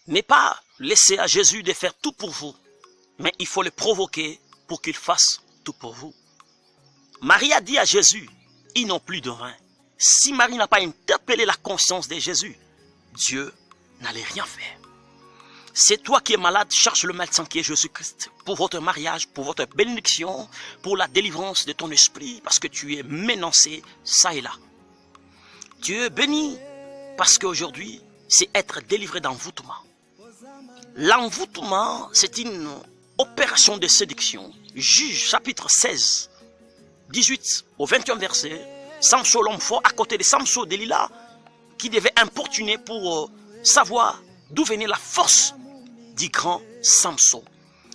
n'est pas laisser à Jésus de faire tout pour vous, mais il faut le provoquer pour qu'il fasse tout pour vous. Marie a dit à Jésus, ils n'ont plus de vin. Si Marie n'a pas interpellé la conscience de Jésus, Dieu n'allait rien faire. C'est toi qui es malade, cherche le médecin qui est Jésus-Christ pour votre mariage, pour votre bénédiction, pour la délivrance de ton esprit, parce que tu es menacé ça et là. Dieu bénit parce qu'aujourd'hui, c'est être délivré d'envoûtement. L'envoûtement, c'est une opération de séduction. Juge chapitre 16, 18 au 21 verset. Samson, l'homme fort, à côté de Samson, Delilah, qui devait importuner pour savoir d'où venait la force du grand Samson.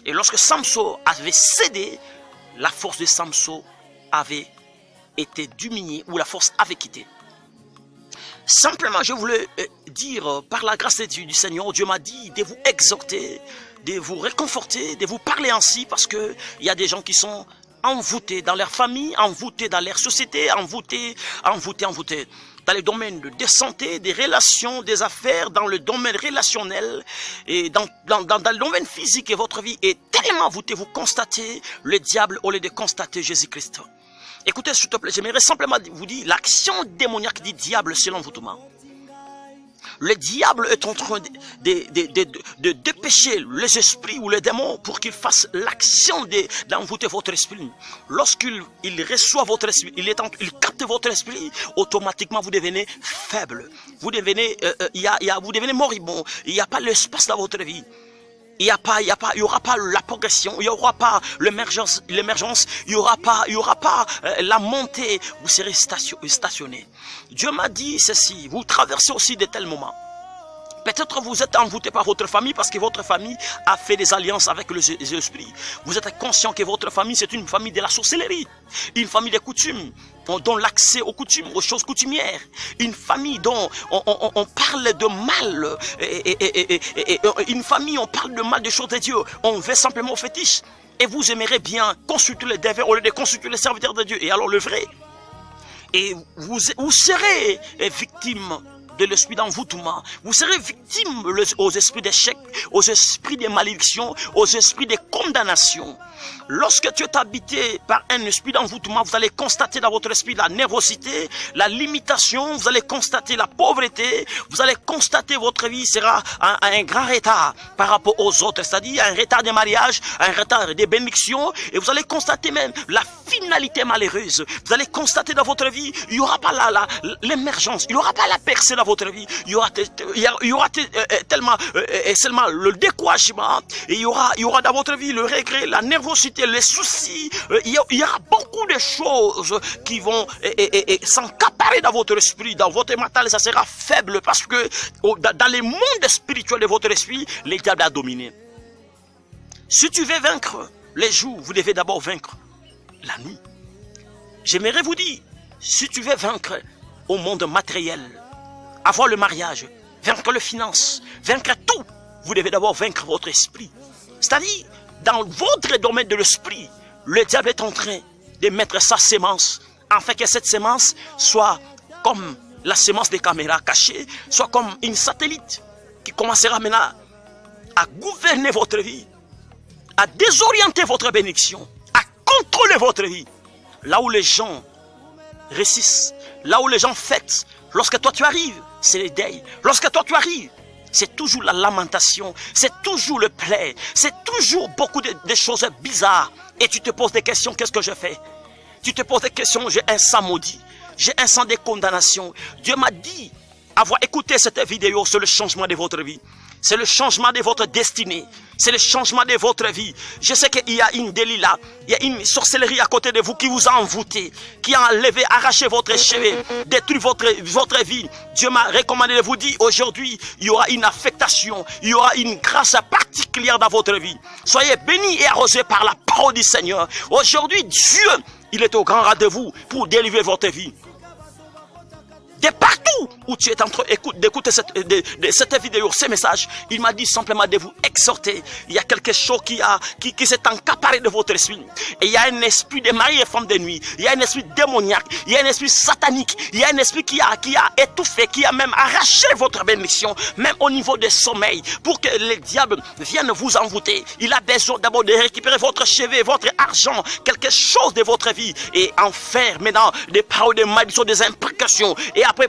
Et lorsque Samson avait cédé, la force de Samson avait été diminuée, ou la force avait quitté. Simplement, je voulais dire, par la grâce du Seigneur, Dieu m'a dit de vous exhorter, de vous réconforter, de vous parler ainsi, parce qu'il y a des gens qui sont envoûtés dans leur famille, envoûtés dans leur société, envoûtés dans les domaines de santé, des relations, des affaires, dans le domaine relationnel et dans le domaine physique, et votre vie est tellement envoûtée, vous constatez le diable au lieu de constater Jésus-Christ. Écoutez, s'il te plaît, j'aimerais simplement vous dire l'action démoniaque du diable, c'est l'envoûtement. Le diable est en train de dépêcher les esprits ou les démons pour qu'ils fassent l'action d'envoûter votre esprit. Lorsqu'il reçoit votre esprit, il capte votre esprit, automatiquement vous devenez faible. Vous devenez, vous devenez moribond. Il n'y a pas l'espace dans votre vie. Il y aura pas la progression, il n'y aura pas l'émergence, il n'y aura pas la montée, vous serez stationné. Dieu m'a dit ceci, vous traversez aussi de tels moments. Peut-être vous êtes envoûté par votre famille parce que votre famille a fait des alliances avec les esprits. Vous êtes conscient que votre famille, c'est une famille de la sorcellerie, une famille des coutumes, dont l'accès aux coutumes, aux choses coutumières, une famille dont on parle de mal, une famille on parle de mal des choses de Dieu, on veut simplement au fétiche, et vous aimeriez bien consulter les dévots au lieu de consulter les serviteurs de Dieu, et alors le vrai, et vous serez victime de l'esprit d'envoûtement, vous serez victime aux esprits d'échec, aux esprits de malédiction, aux esprits de condamnation. Lorsque tu es habité par un esprit d'envoûtement, vous allez constater dans votre esprit la nervosité, la limitation, vous allez constater la pauvreté, vous allez constater votre vie sera à un grand retard par rapport aux autres, c'est-à-dire un retard de mariage, un retard de bénédiction, et vous allez constater même la finalité malheureuse. Vous allez constater dans votre vie, il n'y aura pas l'émergence, il n'y aura pas la percée dans votre vie, il y aura tellement seulement le découragement, et il y aura dans votre vie le regret, la nervosité, les soucis, il y aura beaucoup de choses qui vont s'encaparer dans votre esprit, dans votre mental, ça sera faible parce que dans les mondes spirituels de votre esprit, le diable a dominé. Si tu veux vaincre les jours, vous devez d'abord vaincre la nuit. J'aimerais vous dire, si tu veux vaincre au monde matériel, avoir le mariage, vaincre les finances, vaincre tout, vous devez d'abord vaincre votre esprit. C'est-à-dire, dans votre domaine de l'esprit, le diable est en train de mettre sa sémence, afin que cette sémence soit comme la sémence des caméras cachées, soit comme une satellite qui commencera maintenant à gouverner votre vie, à désorienter votre bénédiction, à contrôler votre vie. Là où les gens réussissent, là où les gens fêtent, lorsque toi tu arrives, c'est les deuils. Lorsque toi tu arrives, c'est toujours la lamentation, c'est toujours le plaid, c'est toujours beaucoup de choses bizarres. Et tu te poses des questions, qu'est-ce que je fais? Tu te poses des questions, j'ai un sang maudit, j'ai un sang de condamnation. Dieu m'a dit, avoir écouté cette vidéo, c'est le changement de votre vie. C'est le changement de votre destinée. C'est le changement de votre vie. Je sais qu'il y a une Delilah, il y a une sorcellerie à côté de vous qui vous a envoûté, qui a enlevé, arraché votre cheveu, détruit votre vie. Dieu m'a recommandé de vous dire aujourd'hui, il y aura une affectation, il y aura une grâce particulière dans votre vie. Soyez bénis et arrosés par la parole du Seigneur. Aujourd'hui, Dieu, il est au grand rendez-vous pour délivrer votre vie. de partout où tu es en train d'écouter cette vidéo, ces messages, il m'a dit simplement de vous exhorter. Il y a quelque chose qui s'est encaparé de votre esprit. Et il y a un esprit de mari et femme de nuit. Il y a un esprit démoniaque. Il y a un esprit satanique. Il y a un esprit qui a étouffé, qui a même arraché votre bénédiction, même au niveau des sommeils, pour que le diable vienne vous envoûter. Il a besoin d'abord de récupérer votre cheveu, votre argent, quelque chose de votre vie, et en faire maintenant des paroles de malédiction, des imprécations. Et après,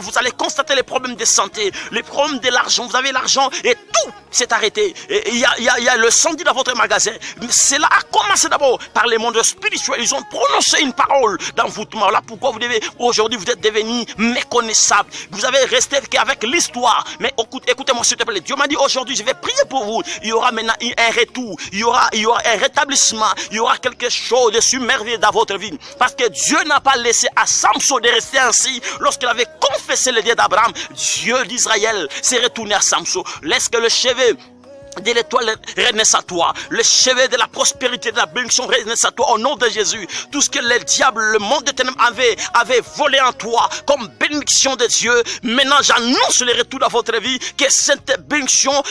vous allez constater les problèmes de santé, les problèmes de l'argent. Vous avez l'argent et tout s'est arrêté. Il y a le samedi dans votre magasin. Cela a commencé d'abord par les mondes spirituels. Ils ont prononcé une parole d'envoûtement. Là, pourquoi aujourd'hui vous êtes devenu méconnaissable. Vous avez resté qu'avec l'histoire. Mais écoutez-moi s'il te plaît. Dieu m'a dit aujourd'hui, je vais prier pour vous. Il y aura maintenant un retour. Il y aura un rétablissement. Il y aura quelque chose de submerveilleux dans votre vie. Parce que Dieu n'a pas laissé à Samson de rester ainsi. Lorsqu'il avait confessé le Dieu d'Abraham, Dieu d'Israël s'est retourné à Samson. Laisse que le cheveu de l'étoile renaisse à toi, le cheveu de la prospérité, de la bénédiction renaisse à toi au nom de Jésus. Tout ce que le diable, le monde des ténèbres avait volé en toi comme bénédiction de Dieu, maintenant j'annonce le retour dans votre vie, que cette bénédiction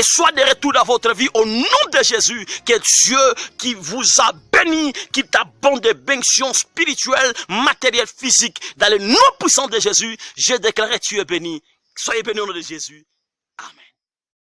soit de retour dans votre vie au nom de Jésus. Que Dieu qui vous a béni, qui t'abonde de bénédictions spirituelles, matérielles, physiques, dans le nom puissant de Jésus, je déclare tu es béni. Soyez bénis au nom de Jésus. Amen.